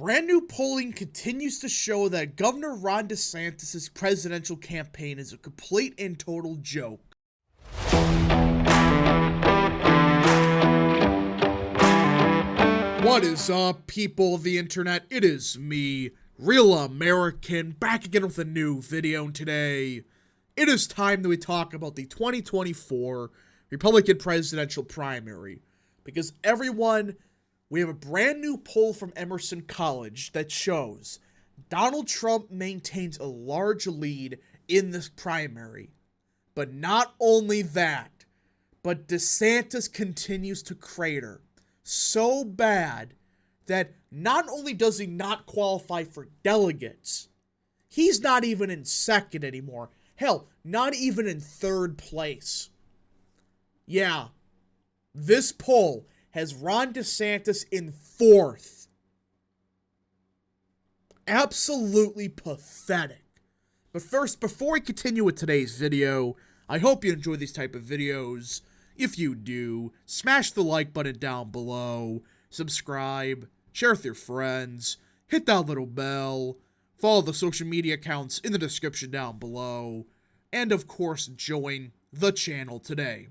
Brand new polling continues to show that Governor Ron DeSantis' presidential campaign is a complete and total joke. What is up, people of the internet? It is me, Real American, back again with a new video, and today it is time that we talk about the 2024 Republican presidential primary. Because everyone, we have a brand new poll from Emerson College that shows Donald Trump maintains a large lead in this primary. But not only that, but DeSantis continues to crater so bad that not only does he not qualify for delegates, he's not even in second anymore. Hell, not even in third place. Yeah, this poll has Ron DeSantis in fourth. Absolutely pathetic. But first, before we continue with today's video, I hope you enjoy these type of videos. If you do, smash the like button down below, subscribe, share with your friends, hit that little bell, follow the social media accounts in the description down below, and of course, join the channel today.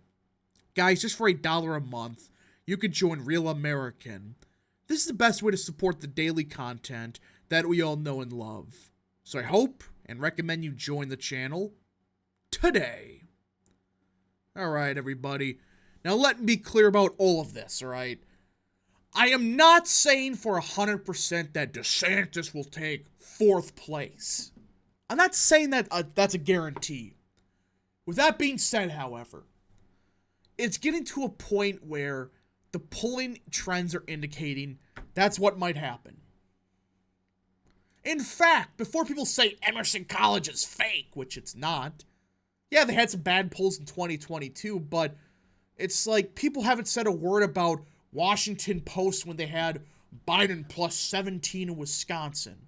Guys, just for $1 a month, you can join Real American. This is the best way to support the daily content that we all know and love. So I hope and recommend you join the channel today. Alright, everybody. Now let me be clear about all of this, alright? I am not saying for 100% that DeSantis will take fourth place. I'm not saying that that's a guarantee. With that being said, however, it's getting to a point where the polling trends are indicating that's what might happen. In fact, before people say Emerson College is fake, which it's not, yeah, they had some bad polls in 2022, but it's like people haven't said a word about Washington Post when they had Biden plus 17 in Wisconsin.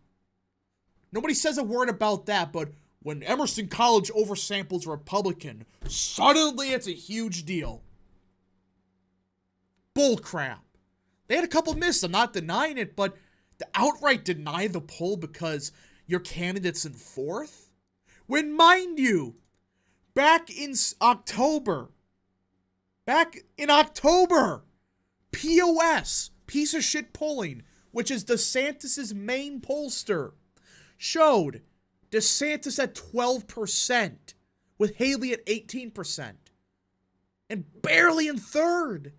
Nobody says a word about that, but when Emerson College oversamples a Republican, suddenly it's a huge deal. Bullcrap. They had a couple misses, I'm not denying it, but to outright deny the poll because your candidate's in fourth? When, mind you, back in October, POS, piece of shit polling, which is DeSantis' main pollster, showed DeSantis at 12%, with Haley at 18%, and barely in third.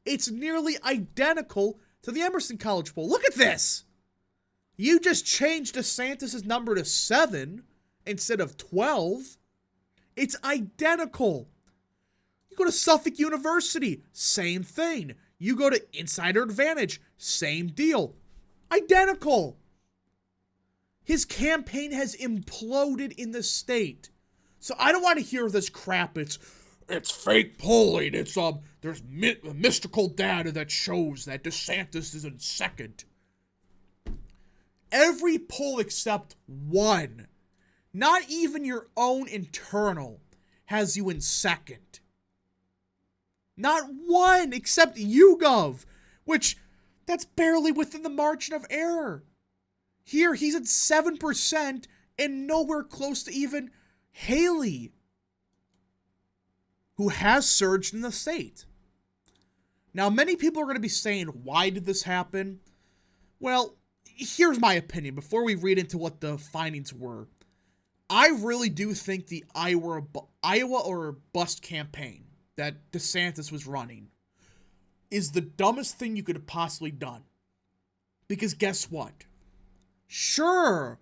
It's nearly identical to the Emerson College poll. Look at this. You just changed DeSantis' number to 7 instead of 12. It's identical. You go to Suffolk University, same thing. You go to Insider Advantage, same deal. Identical. His campaign has imploded in the state. So I don't want to hear this crap. It's fake polling. There's mystical data that shows that DeSantis is in second. Every poll except one, not even your own internal, has you in second. Not one except YouGov, which that's barely within the margin of error. Here he's at 7% and nowhere close to even Haley, who has surged in the state. Now, many people are going to be saying, why did this happen? Well, here's my opinion before we read into what the findings were. I really do think the Iowa or bust campaign that DeSantis was running is the dumbest thing you could have possibly done. Because guess what? Sure,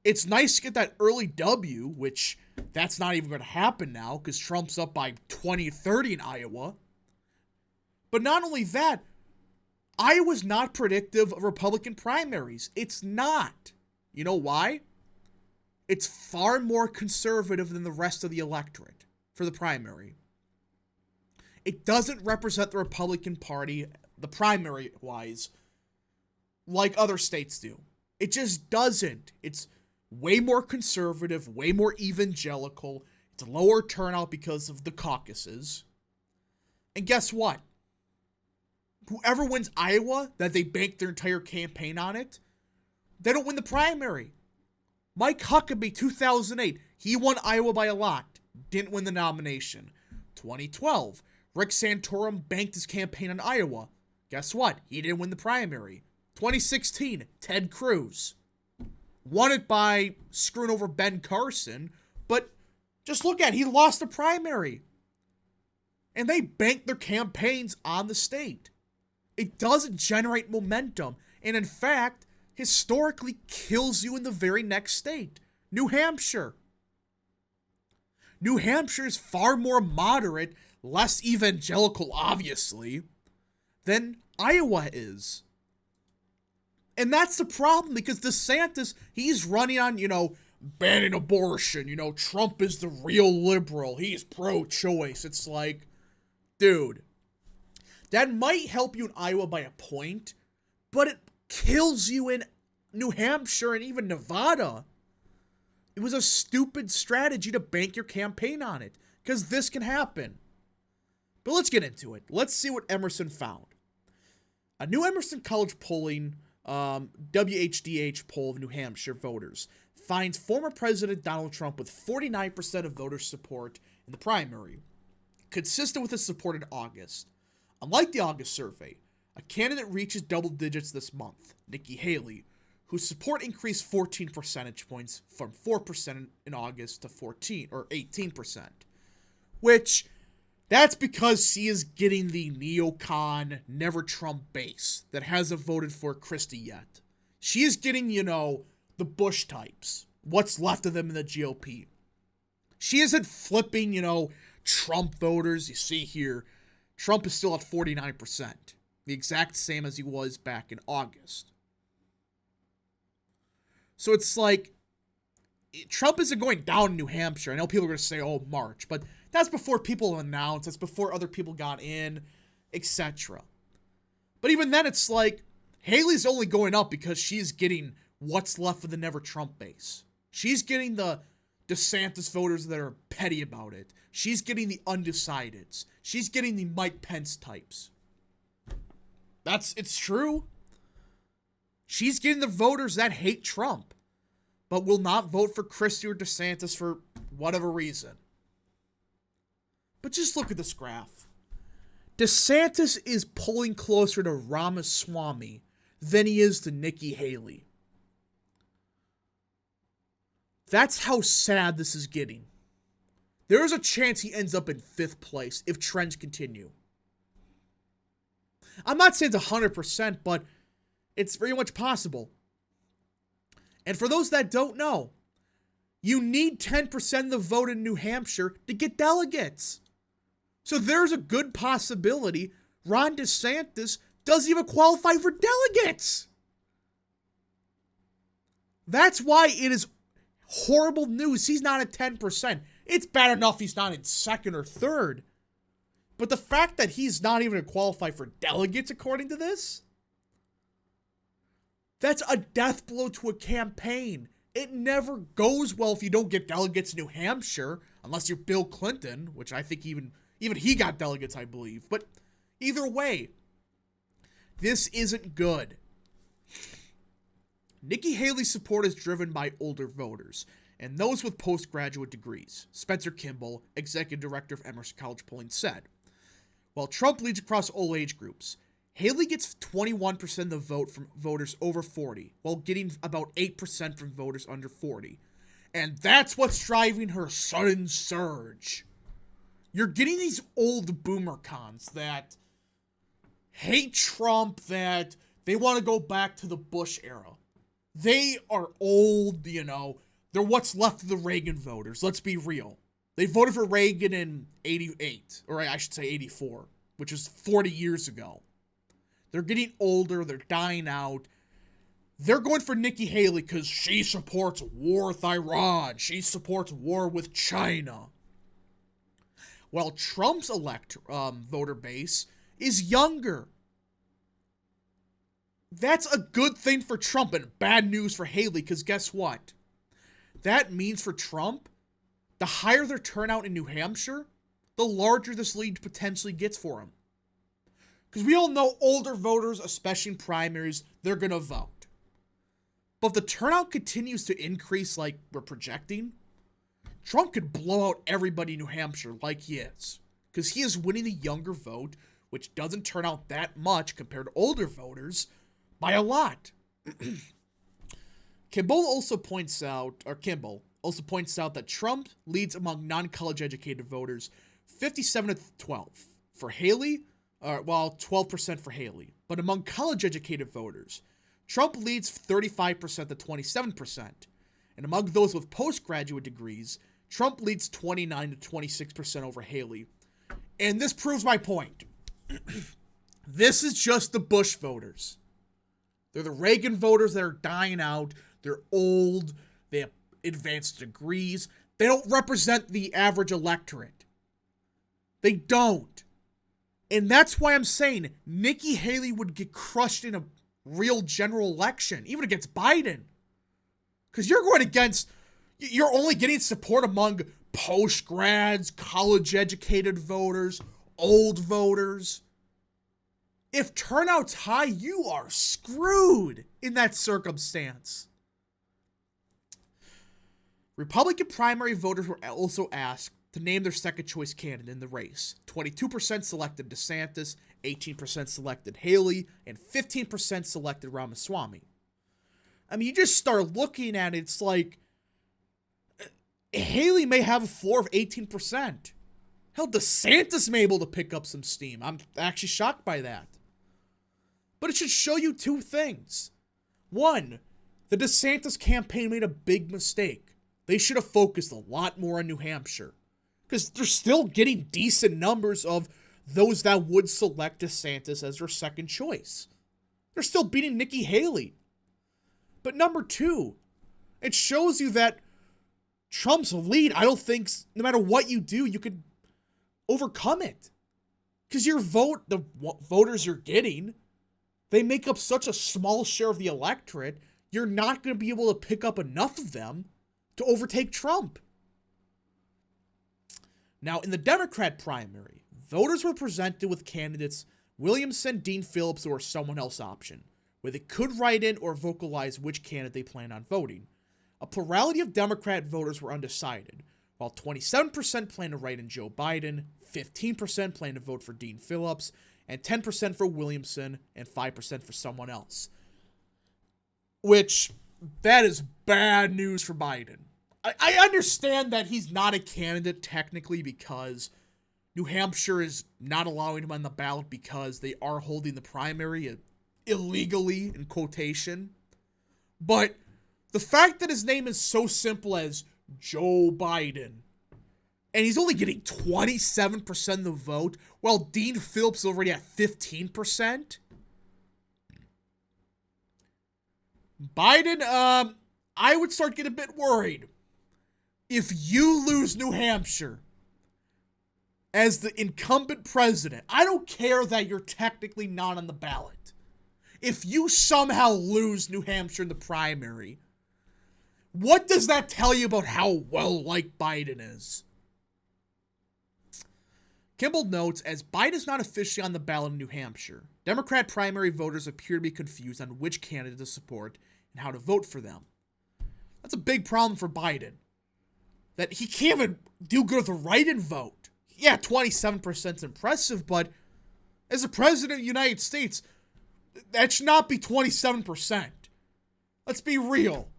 it's nice to get that early W, which that's not even going to happen now because Trump's up by 20, 30 in Iowa. But not only that, Iowa's not predictive of Republican primaries. It's not. You know why? It's far more conservative than the rest of the electorate for the primary. It doesn't represent the Republican Party, the primary-wise, like other states do. It just doesn't. It's way more conservative, way more evangelical. It's a lower turnout because of the caucuses. And guess what? whoever wins Iowa, that they bank their entire campaign on it, they don't win the primary. Mike Huckabee, 2008, he won Iowa by a lot, didn't win the nomination. 2012, Rick Santorum banked his campaign on Iowa. Guess what? He didn't win the primary. 2016, Ted Cruz won it by screwing over Ben Carson, but just look at it, he lost the primary. And they banked their campaigns on the state. It doesn't generate momentum, and in fact, historically kills you in the very next state, New Hampshire. New Hampshire is far more moderate, less evangelical, obviously, than Iowa is. And that's the problem, because DeSantis, he's running on, banning abortion. Trump is the real liberal. He's pro-choice. It's like, dude, that might help you in Iowa by a point, but it kills you in New Hampshire and even Nevada. It was a stupid strategy to bank your campaign on it, because this can happen. But let's get into it. Let's see what Emerson found. A new Emerson College polling, WHDH poll of New Hampshire voters, finds former President Donald Trump with 49% of voter support in the primary, consistent with his support in August. Unlike the August survey, a candidate reaches double digits this month, Nikki Haley, whose support increased 14 percentage points from 4% in August to 18%, which, that's because she is getting the neocon, never Trump base that hasn't voted for Christie yet. She is getting, the Bush types, what's left of them in the GOP. She isn't flipping, Trump voters. You see here, Trump is still at 49%, the exact same as he was back in August. So it's like, Trump isn't going down in New Hampshire. I know people are going to say, oh, March, but that's before people announced, that's before other people got in, etc. But even then, it's like, Haley's only going up because she's getting what's left of the never Trump base. She's getting the DeSantis voters that are petty about it. She's getting the undecideds. She's getting the Mike Pence types. It's true. She's getting the voters that hate Trump, but will not vote for Christie or DeSantis for whatever reason. But just look at this graph. DeSantis is pulling closer to Ramaswamy than he is to Nikki Haley. That's how sad this is getting. There is a chance he ends up in 5th place if trends continue. I'm not saying it's 100%, but it's very much possible. And for those that don't know, you need 10% of the vote in New Hampshire to get delegates. So there's a good possibility Ron DeSantis doesn't even qualify for delegates. That's why it is horrible news he's not at 10%. It's bad enough he's not in 2nd or 3rd. But the fact that he's not even going to qualify for delegates, according to this, that's a death blow to a campaign. It never goes well if you don't get delegates in New Hampshire, unless you're Bill Clinton, which I think even he got delegates, I believe. But either way, this isn't good. Nikki Haley's support is driven by older voters and those with postgraduate degrees, Spencer Kimball, executive director of Emerson College Polling, said. While Trump leads across all age groups, Haley gets 21% of the vote from voters over 40, while getting about 8% from voters under 40. And that's what's driving her sudden surge. You're getting these old boomer cons that hate Trump, that they want to go back to the Bush era. They are old, they're what's left of the Reagan voters. Let's be real. They voted for Reagan in 88, or I should say 84, which is 40 years ago. They're getting older, they're dying out. They're going for Nikki Haley because she supports war with Iran. She supports war with China. While Trump's voter base is younger. That's a good thing for Trump and bad news for Haley, because guess what? That means for Trump, the higher their turnout in New Hampshire, the larger this lead potentially gets for him. Because we all know older voters, especially in primaries, they're going to vote. But if the turnout continues to increase like we're projecting, Trump could blow out everybody in New Hampshire like he is. Because he is winning the younger vote, which doesn't turn out that much compared to older voters, by a lot. Kimball also points out that Trump leads among non-college educated voters 57 to 12 for Haley, 12% for Haley. But among college educated voters, Trump leads 35% to 27%. And among those with postgraduate degrees, Trump leads 29 to 26% over Haley. And this proves my point. This is just the Bush voters. They're the Reagan voters that are dying out. They're old. They have advanced degrees. They don't represent the average electorate. They don't. And that's why I'm saying Nikki Haley would get crushed in a real general election, even against Biden. Because you're only getting support among post-grads, college-educated voters, old voters. If turnout's high, you are screwed in that circumstance. Republican primary voters were also asked to name their second-choice candidate in the race. 22% selected DeSantis, 18% selected Haley, and 15% selected Ramaswamy. I mean, you just start looking at it, it's like, Haley may have a floor of 18%. Hell, DeSantis may be able to pick up some steam. I'm actually shocked by that. But it should show you two things. One, the DeSantis campaign made a big mistake. They should have focused a lot more on New Hampshire. Because they're still getting decent numbers of those that would select DeSantis as their second choice. They're still beating Nikki Haley. But number two, it shows you that Trump's lead, I don't think, no matter what you do, you could overcome it. Because the voters you're getting, they make up such a small share of the electorate, you're not going to be able to pick up enough of them to overtake Trump. Now, in the Democrat primary, voters were presented with candidates Williamson, Dean Phillips, or someone else option, where they could write in or vocalize which candidate they plan on voting. A plurality of Democrat voters were undecided, while 27% plan to write in Joe Biden, 15% plan to vote for Dean Phillips, and 10% for Williamson, and 5% for someone else. Which, that is bad news for Biden. I understand that he's not a candidate technically because New Hampshire is not allowing him on the ballot because they are holding the primary illegally, in quotation. But the fact that his name is so simple as Joe Biden, and he's only getting 27% of the vote, while Dean Phillips is already at 15%. Biden, I would start getting a bit worried. If you lose New Hampshire as the incumbent president, I don't care that you're technically not on the ballot. If you somehow lose New Hampshire in the primary, what does that tell you about how well-liked Biden is? Kimball notes, as Biden is not officially on the ballot in New Hampshire, Democrat primary voters appear to be confused on which candidate to support and how to vote for them. That's a big problem for Biden. That he can't even do good with a write-in vote. Yeah, 27% is impressive, but as the president of the United States, that should not be 27%. Let's be real.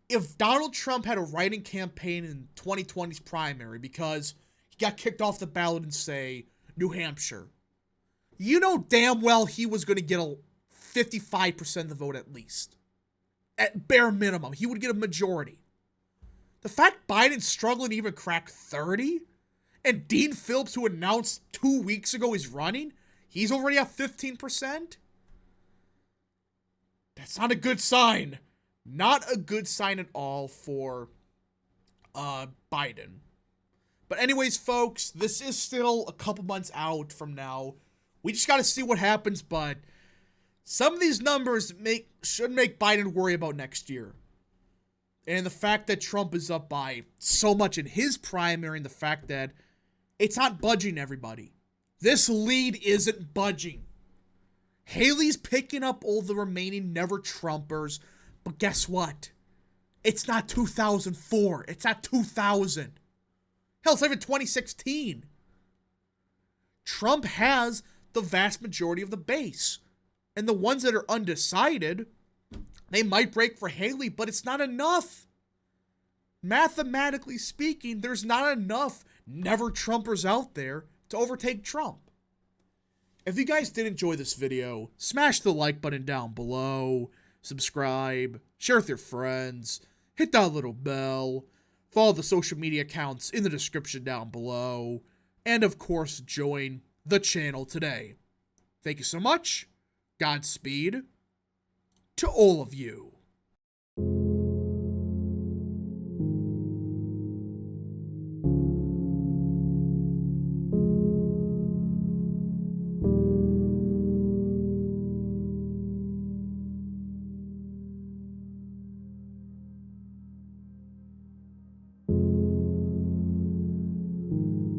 If Donald Trump had a write-in campaign in 2020's primary because he got kicked off the ballot in, say, New Hampshire, you know damn well he was going to get a 55% of the vote at least. At bare minimum, he would get a majority. The fact Biden's struggling to even crack 30, and Dean Phillips, who announced 2 weeks ago he's running, he's already at 15%? That's not a good sign. Not a good sign at all for Biden. But anyways, folks, this is still a couple months out from now. We just got to see what happens, but some of these numbers should make Biden worry about next year. And the fact that Trump is up by so much in his primary, and the fact that it's not budging everybody. This lead isn't budging. Haley's picking up all the remaining never-Trumpers, but guess what? It's not 2004. It's not 2000. Hell, it's not even 2016. Trump has the vast majority of the base. And the ones that are undecided, they might break for Haley, but it's not enough. Mathematically speaking, there's not enough never-Trumpers out there to overtake Trump. If you guys did enjoy this video, smash the like button down below, subscribe, share with your friends, hit that little bell, follow the social media accounts in the description down below, and of course, join the channel today. Thank you so much. Godspeed to all of you.